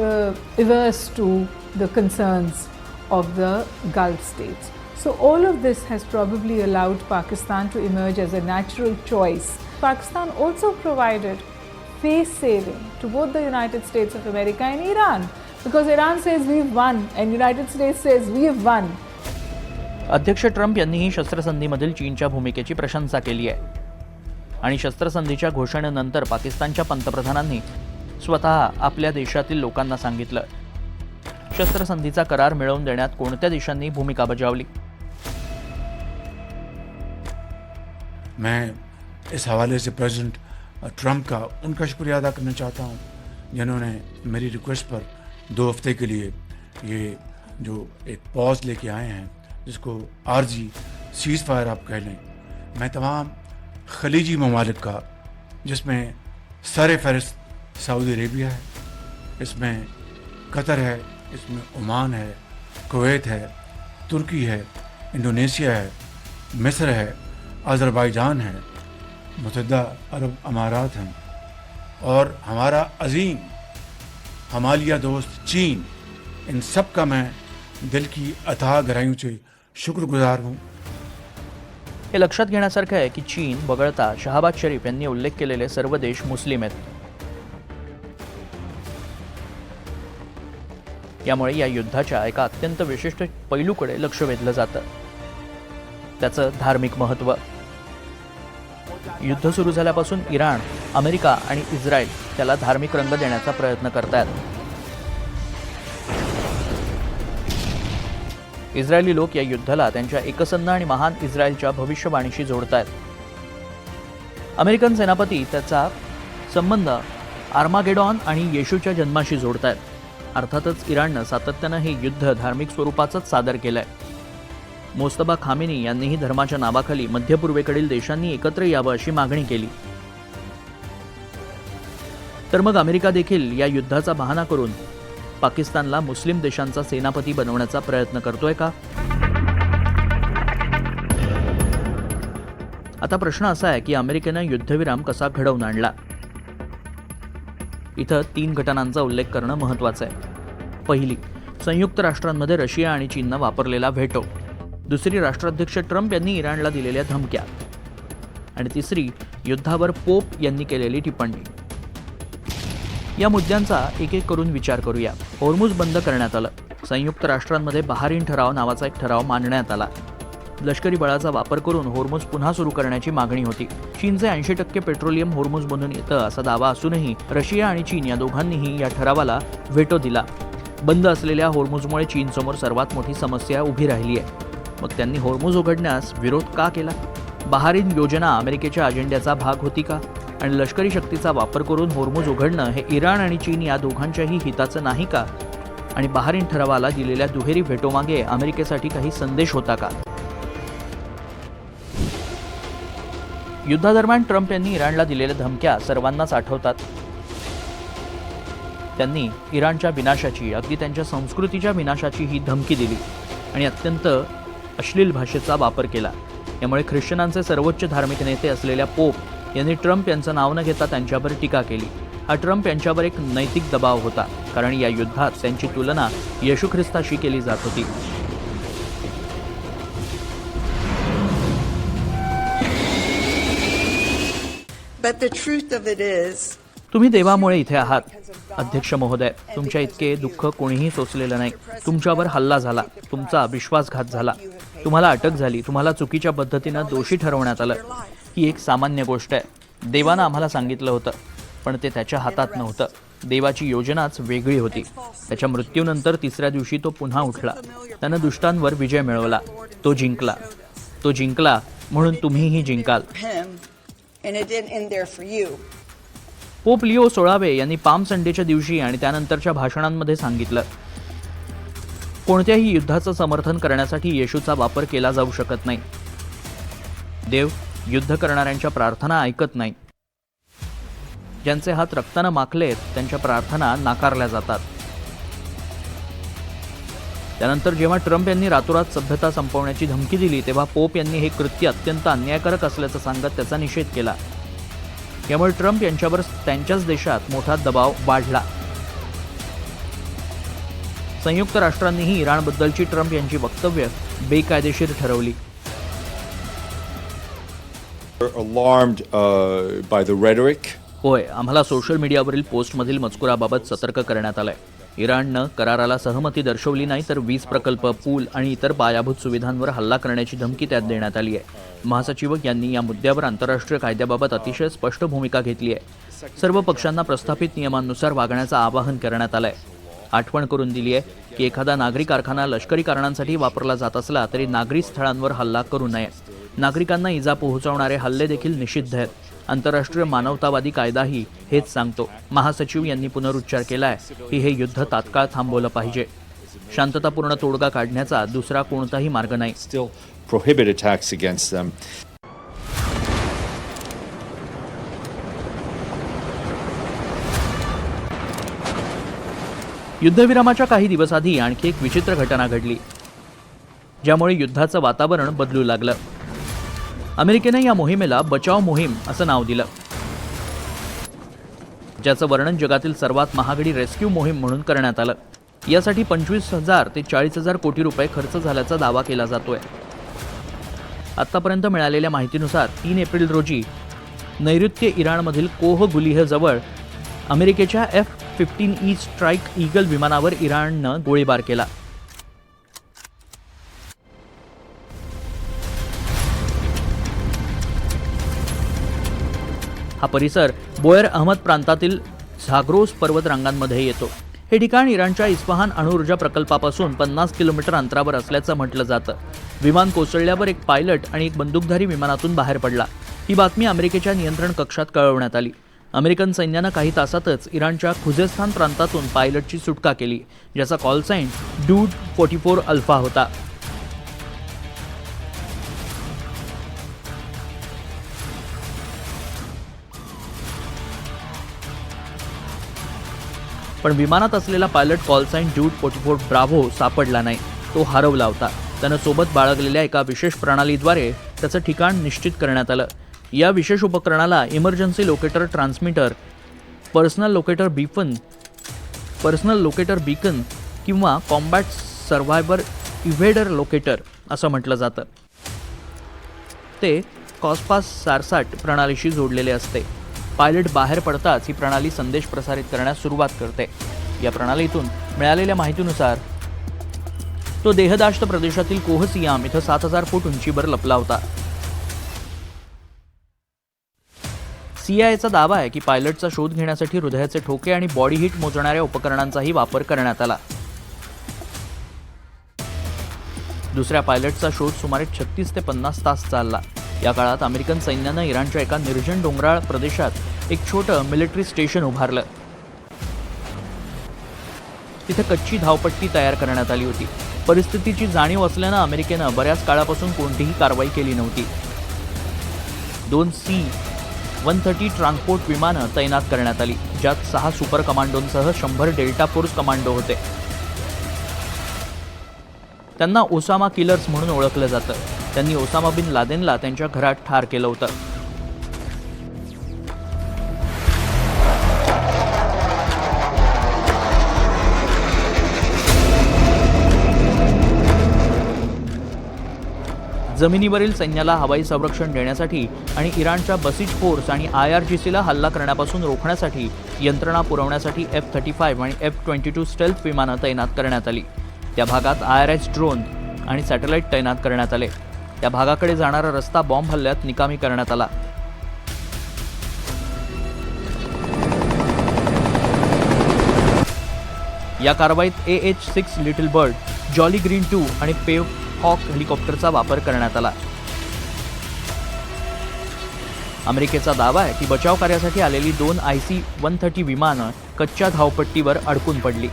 averse to the concerns of the Gulf states. So all of this has probably allowed Pakistan to emerge as a natural choice. Pakistan also provided face saving to both the United States of America and Iran, because Iran says we've won and United States says we've won. अध्यक्ष Trump यांनीही शस्त्रसंधीमधील चीनच्या भूमिकेची प्रशंसा केली आहे आणि शस्त्रसंधीच्या घोषणेनंतर पाकिस्तानच्या पंतप्रधानांनी स्वतः आपल्या देशातील लोकांना सांगितलं शस्त्रसंधीचा करार मिळवून देण्यात कोणत्या देशांनी भूमिका बजावली. मैं इस हवाले से प्रेसिडेंट ट्रंप का उनका शुक्रिया अदा करना चाहता हूं जिन्होंने मेरी रिक्वेस्ट पर 2 हफ्ते के लिए ये जो एक पॉज लेके आए हैं, जिसको आरजी सीज़ फायर आप कह लें. मैं तमाम खलीजी ममालिक का, जिसमें सर फहरिस्त सऊदी अरेबिया है, इसमें कतर है, इसमें ओमान है, कुवैत है, तुर्की है, इंडोनेशिया है, मिस्र है, अज़रबैजान है, मुत्तहिदा अरब अमारात हैं और हमारा अजीम हमालिया दोस्त चीन, इन सब का मैं दिल की अथाह गहराइयों से शुक्रगुजार हूँ. हे लक्षात घेण्यासारखं आहे की चीन वगळता शहाबाज शरीफ यांनी उल्लेख केलेले सर्व देश मुस्लिम आहेत. यामुळे या युद्धाच्या एका अत्यंत विशिष्ट पैलूकडे लक्ष वेधलं जातं, त्याचं धार्मिक महत्त्व. युद्ध सुरू झाल्यापासून इराण, अमेरिका आणि इस्रायल त्याला धार्मिक रंग देण्याचा प्रयत्न करतात. इस्रायली लोक या युद्धाला त्यांच्या एकसंध आणि महान इस्रायलच्या भविष्यवाणीशी जोडतात. अमेरिकन सेनापती त्याचा संबंध आर्मागेडॉन आणि येशूच्या जन्माशी जोडतात. अर्थातच इराणनं सातत्यानं हे युद्ध धार्मिक स्वरूपाचंच सादर केलंय. मोस्तबा खामेनी यांनीही धर्माच्या नावाखाली मध्य पूर्वेकडील देशांनी एकत्र यावं अशी मागणी केली. तर मग अमेरिका देखील या युद्धाचा बहाणा करून पाकिस्तानला मुस्लिम देशांचा सेनापती बनवण्याचा प्रयत्न करतोय का? आता प्रश्न असा आहे की अमेरिकेनं युद्धविराम कसा घडवून आणला. इथं 3 घटनांचा उल्लेख करणं महत्त्वाचं आहे. पहिली, संयुक्त राष्ट्रांमध्ये रशिया आणि चीननं वापरलेला व्हेटो. दुसरी, राष्ट्राध्यक्ष ट्रम्प यांनी इराणला दिलेल्या धमक्या. आणि तिसरी, युद्धावर पोप यांनी केलेली टिप्पणी. या मुद्द्यांचा एक एक करून विचार करूया. होर्मुझ बंद करण्यात आलं. संयुक्त राष्ट्रांमध्ये बहारीन ठराव नावाचा एक ठराव मांडण्यात आला. लष्करी बळाचा वापर करून होर्मुझ पुन्हा सुरू करण्याची मागणी होती. चीनचे 80% पेट्रोलियम होर्मुझमधून येतं असा दावा असूनही रशिया आणि चीन या दोघांनीही या ठरावाला व्हेटो दिला. बंद असलेल्या होर्मुझमुळे चीनसमोर सर्वात मोठी समस्या उभी राहिली आहे. मग त्यांनी होर्मुझ उघडण्यास विरोध का केला? बहारीन योजना अमेरिकेच्या अजेंड्याचा भाग होती का? आणि लष्करी शक्तीचा वापर करून होर्मुझ उघडणं हे इराण आणि चीन या दोघांच्याही हिताचं नाही का? आणि बहारीन ठरावाला दिलेल्या दुहेरी व्हेटोमागे अमेरिकेसाठी काही संदेश होता का? युद्धादरम्यान ट्रम्प यांनी इराणला दिलेल्या धमक्या सर्वांनाच आठवतात. त्यांनी इराणच्या विनाशाची, अगदी त्यांच्या संस्कृतीच्या विनाशाची ही धमकी दिली आणि अत्यंत अश्लील भाषेचा वापर केला. यामुळे ख्रिश्चनांचे सर्वोच्च धार्मिक नेते असलेल्या पोप यांनी ट्रम्प यांचं नाव न घेता त्यांच्यावर टीका केली. हा ट्रम्प यांच्यावर एक नैतिक दबाव होता, कारण या युद्धात त्यांची तुलना येशू ख्रिस्ताशी केली जात होती. तुम्ही देवामुळे इथे आहात अध्यक्ष महोदय. तुमच्या इतके दुःख कोणीही सोसलेलं नाही. तुमच्यावर हल्ला झाला, तुमचा विश्वासघात झाला, तुम्हाला अटक झाली, तुम्हाला चुकीच्या पद्धतीनं दोषी ठरवण्यात आलं. ही एक सामान्य गोष्ट आहे. देवानं आम्हाला सांगितलं होतं, पण ते त्याच्या हातात नव्हतं. देवाची योजनाच वेगळी होती. त्याच्या मृत्यूनंतर 3ऱ्या दिवशी तो पुन्हा उठला. त्यानं दुष्टांवर विजय मिळवला. तो जिंकला म्हणून तुम्हीही जिंकाल. पोप लिओ 16 यांनी पाम संडेच्या दिवशी आणि त्यानंतरच्या भाषणांमध्ये सांगितलं, कोणत्याही युद्धाचं समर्थन करण्यासाठी येशूचा वापर केला जाऊ शकत नाही. देव युद्ध करणाऱ्यांच्या प्रार्थना ऐकत नाही. ज्यांचे हात रक्तानं माखलेत त्यांच्या प्रार्थना नाकारल्या जातात. त्यानंतर जेव्हा ट्रम्प यांनी रातोरात सभ्यता संपवण्याची धमकी दिली तेव्हा पोप यांनी हे कृत्य अत्यंत अन्यायकारक असल्याचं सांगत त्याचा निषेध केला. यामुळे ट्रम्प यांच्यावर त्यांच्याच देशात मोठा दबाव वाढला. संयुक्त राष्ट्रांनीही इराणबद्दलची ट्रम्प यांची वक्तव्य बेकायदेशीर ठरवली. Alarmed by the rhetoric. होय, आम्हाला सोशल मीडियावरील पोस्टमधील मजकुराबाबत सतर्क करण्यात आलंय. इराणनं कराराला सहमती दर्शवली नाही तर वीज प्रकल्प, पूल आणि इतर पायाभूत सुविधांवर हल्ला करण्याची धमकी त्यात देण्यात आली आहे. महासचिवक यांनी या मुद्द्यावर आंतरराष्ट्रीय कायद्याबाबत अतिशय स्पष्ट भूमिका घेतली आहे. सर्व पक्षांना प्रस्थापित नियमांनुसार वागण्याचं आवाहन करण्यात आलंय. आठवण करून दिली आहे की एखादा नागरी कारखाना लष्करी कारणांसाठी वापरला जात असला तरी नागरी स्थळांवर हल्ला करू नये. नागरिकांना इजा पोहोचवणारे हल्ले देखील निषिद्ध आहेत. आंतरराष्ट्रीय मानवतावादी कायदाही हेच सांगतो. महासचिव यांनी पुनरुच्चार केलाय की हे युद्ध तात्काळ थांबवलं पाहिजे. शांततापूर्ण तोडगा काढण्याचा दुसरा कोणताही मार्ग नाही. Still prohibit attacks against them. युद्धविरामाच्या काही दिवस आधी आणखी एक विचित्र घटना घडली ज्यामुळे युद्धाचं वातावरण बदलू लागलं. अमेरिकेने या मोहिमेला बचाव मोहीम असं नाव दिलं, ज्याचं वर्णन जगातील सर्वात महागडी रेस्क्यू मोहीम म्हणून करण्यात आलं. यासाठी 25,000 ते 40,000 कोटी रुपये खर्च झाल्याचा दावा केला जातोय. आतापर्यंत मिळालेल्या माहितीनुसार 3 एप्रिल रोजी नैऋत्य इराणमधील कोह गुलिह जवळ अमेरिकेच्या F-15E स्ट्राईक ईगल विमानावर इराणनं गोळीबार केला. हा परिसर बोयर अहमद प्रांतातील झाग्रोस पर्वत रांगांमध्ये येतो. हे ठिकाण इराणच्या इस्फहान अणुऊर्जा प्रकल्पापासून 50 किलोमीटर अंतरावर असल्याचं म्हटलं जातं. विमान कोसळल्यावर एक पायलट आणि एक बंदूकधारी विमानातून बाहेर पडला. ही बातमी अमेरिकेच्या नियंत्रण कक्षात कळवण्यात आली. अमेरिकन सैन्यानं काही तासातच इराणच्या खुजेस्तान प्रांतातून पायलटची सुटका केली, ज्याचा कॉल साईन डूड 44 अल्फा होता. पण विमानात असलेला pilot call sign dude 44 bravo सापडला नाही. तो हरवला होता. त्यानं सोबत बाळगलेल्या एका विशेष प्रणालीद्वारे त्याचं ठिकाण निश्चित करण्यात आलं. या विशेष उपकरणाला emergency locator transmitter, personal locator beacon किंवा कॉम्बॅट सर्व्हायव्हर इव्हेडर लोकेटर असं म्हटलं जातं. ते कॉस्पास सारसाट प्रणालीशी जोडलेले असते. पायलट बाहेर पडताच ही प्रणाली संदेश प्रसारित करण्यास सुरुवात करते. या प्रणालीतून मिळालेल्या माहितीनुसार तो देहदाश्त प्रदेशातील कोह सियाम इथं 7,000 फूट उंचीवर लपला होता. CIAचा दावा आहे की पायलटचा शोध घेण्यासाठी हृदयाचे ठोके आणि बॉडी हिट मोजणाऱ्या उपकरणांचाही वापर करण्यात आला. दुसऱ्या पायलटचा शोध सुमारे 36 ते 50 तास चालला. या काळात अमेरिकन सैन्यानं इराणच्या एका निर्जन डोंगराळ प्रदेशात एक छोटं मिलिटरी स्टेशन उभारलं. तिथे कच्ची धावपट्टी तयार करण्यात आली होती. परिस्थितीची जाणीव असल्यानं अमेरिकेनं बऱ्याच काळापासून कोणतीही कारवाई केली नव्हती. 2 C-130 ट्रान्सपोर्ट विमानं तैनात करण्यात आली, ज्यात 6 सुपर कमांडोंसह 100 डेल्टा फोर्स कमांडो होते. त्यांना ओसामा किलर्स म्हणून ओळखलं जातं. त्यांनी ओसामा बिन लादेनला त्यांच्या घरात ठार केलं होतं. जमिनीवरील सैन्याला हवाई संरक्षण देण्यासाठी आणि इराणच्या बसीज फोर्स आणि IRGCला हल्ला करण्यापासून रोखण्यासाठी यंत्रणा पुरवण्यासाठी F-35 आणि F-22 स्टेल्थ विमानं तैनात करण्यात आली. त्या भागात IRS ड्रोन आणि सॅटेलाईट तैनात करण्यात आले. त्या भागाकडे जाणारा रस्ता बॉम्ब हल्ल्यात निकामी करण्यात आला. या कारवाईत AH-6 little bird, jolly green 2 आणि पेव हॉक हेलिकॉप्टरचा वापर करण्यात आला. अमेरिकेचा दावा आहे की बचाव कार्यासाठी आलेली 2 IC-130 विमानं कच्च्या धावपट्टीवर अडकून पडली.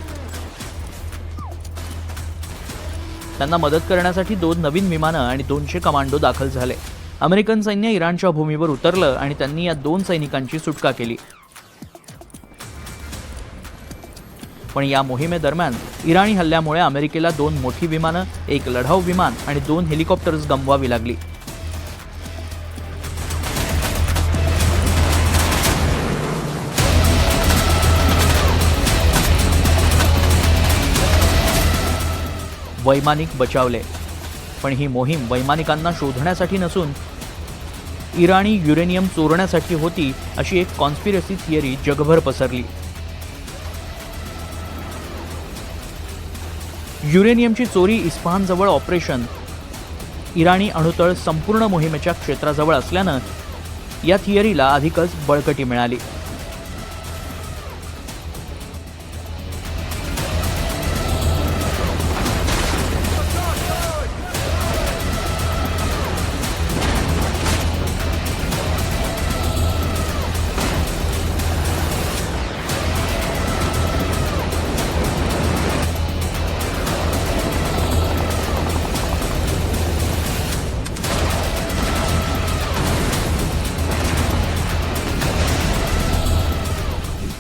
त्यांना मदत करण्यासाठी 2 नवीन विमानं आणि 200 कमांडो दाखल झाले. अमेरिकन सैन्य इराणच्या भूमीवर उतरलं आणि त्यांनी या 2 सैनिकांची सुटका केली. पण या मोहिमेदरम्यान इराणी हल्ल्यामुळे अमेरिकेला 2 मोठी विमानं, 1 लढाऊ विमान आणि 2 हेलिकॉप्टर्स गमवावी लागली. वैमानिक बचावले, पण ही मोहीम वैमानिकांना शोधण्यासाठी नसून इराणी युरेनियम चोरण्यासाठी होती अशी एक कॉन्स्पिरसी थिअरी जगभर पसरली. युरेनियमची चोरी इस्फहानजवळ ऑपरेशन इराणी अणुतळ संपूर्ण मोहिमेच्या क्षेत्राजवळ असल्यानं या थिअरीला अधिकच बळकटी मिळाली.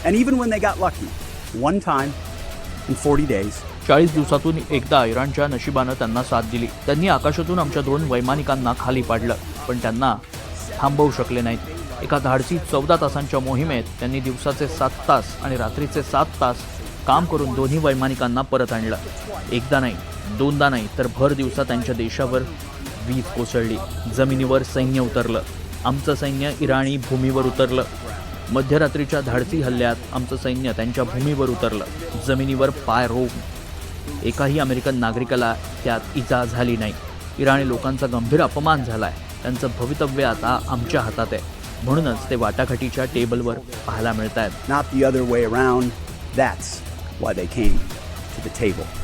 And even when they got lucky, one time in 40 days, 40 दिवसातून एकदा इराणच्या नशिबानं त्यांना साथ दिली. त्यांनी आकाशातून आमच्या 2 वैमानिकांना खाली पाडलं, पण त्यांना थांबवू शकले नाहीत. एका धाडसी 14 तासांच्या मोहिमेत त्यांनी दिवसाचे 7 तास आणि रात्रीचे 7 तास काम करून दोन्ही वैमानिकांना परत आणलं. एकदा नाही, दोनदा नाही, तर भर दिवसा त्यांच्या देशावर वीज कोसळली. जमिनीवर सैन्य उतरलं. आमचं सैन्य इराणी भूमीवर उतरलं. मध्यरात्रीच्या धाडसी हल्ल्यात आमचं सैन्य त्यांच्या भूमीवर उतरलं. जमिनीवर पाय रोवून एकाही अमेरिकन नागरिकाला त्यात इजा झाली नाही. इराणी लोकांचा गंभीर अपमान झालाय. त्यांचं भवितव्य आता आमच्या हातात आहे. म्हणूनच ते वाटाघाटीच्या टेबलवर पाहायला मिळत आहेत. not the other way around. That's why they came to the table.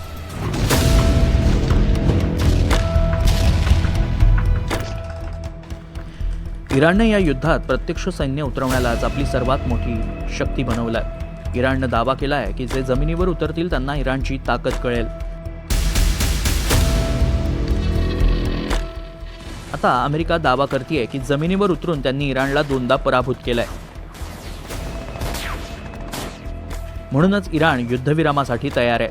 इराणने या युद्धात प्रत्यक्ष सैन्य उतरवण्यालाच आपली सर्वात मोठी शक्ती बनवलाय. इराणनं दावा केला आहे की जे जमिनीवर उतरतील त्यांना इराणची ताकद कळेल. आता अमेरिका दावा करतेय की जमिनीवर उतरून त्यांनी इराणला 2दा पराभूत केलंय. म्हणूनच इराण युद्धविरामासाठी तयार आहे.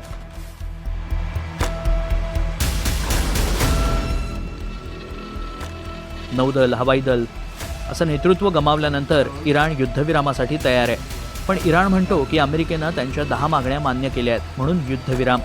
नौदल, हवाई दल असं नेतृत्व गमावल्यानंतर इराण युद्धविरामासाठी तयार आहे. पण इराण म्हणतो की अमेरिकेनं त्यांच्या 10 मागण्या मान्य केल्या आहेत, म्हणून युद्धविराम.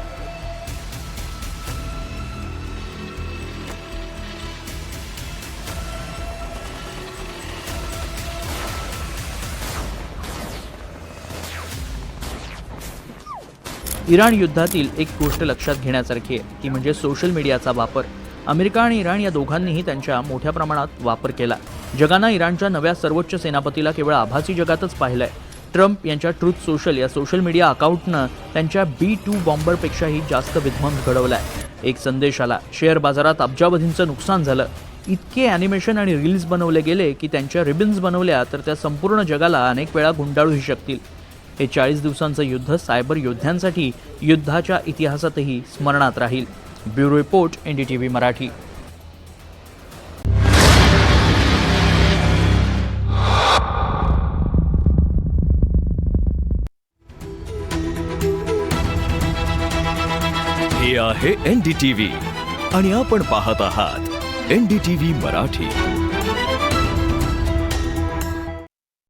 इराण युद्धातील एक गोष्ट लक्षात घेण्यासारखी आहे, ती म्हणजे सोशल मीडियाचा वापर. अमेरिका आणि इराण या दोघांनीही त्यांच्या मोठ्या प्रमाणात वापर केला. जगानं इराणच्या नव्या सर्वोच्च सेनापतीला केवळ आभासी जगातच पाहिलंय. ट्रम्प यांच्या ट्रूथ सोशल या सोशल मीडिया अकाउंटनं त्यांच्या B-2 बॉम्बरपेक्षाही जास्त विध्वंस घडवलाय. एक संदेश आला, शेअर बाजारात अब्जावधींचं नुकसान झालं. इतके ॲनिमेशन आणि रील्स बनवले गेले की त्यांच्या रिबन्स बनवल्या तर त्या संपूर्ण जगाला अनेक वेळा गुंडाळूही शकतील. हे 40 दिवसांचं युद्ध सायबर योद्ध्यांसाठी युद्धाच्या इतिहासातही स्मरणात राहील. Bureau report, NDTV Marathi. हे आहे NDTV आणि आपण पाहत आहात NDTV मराठी.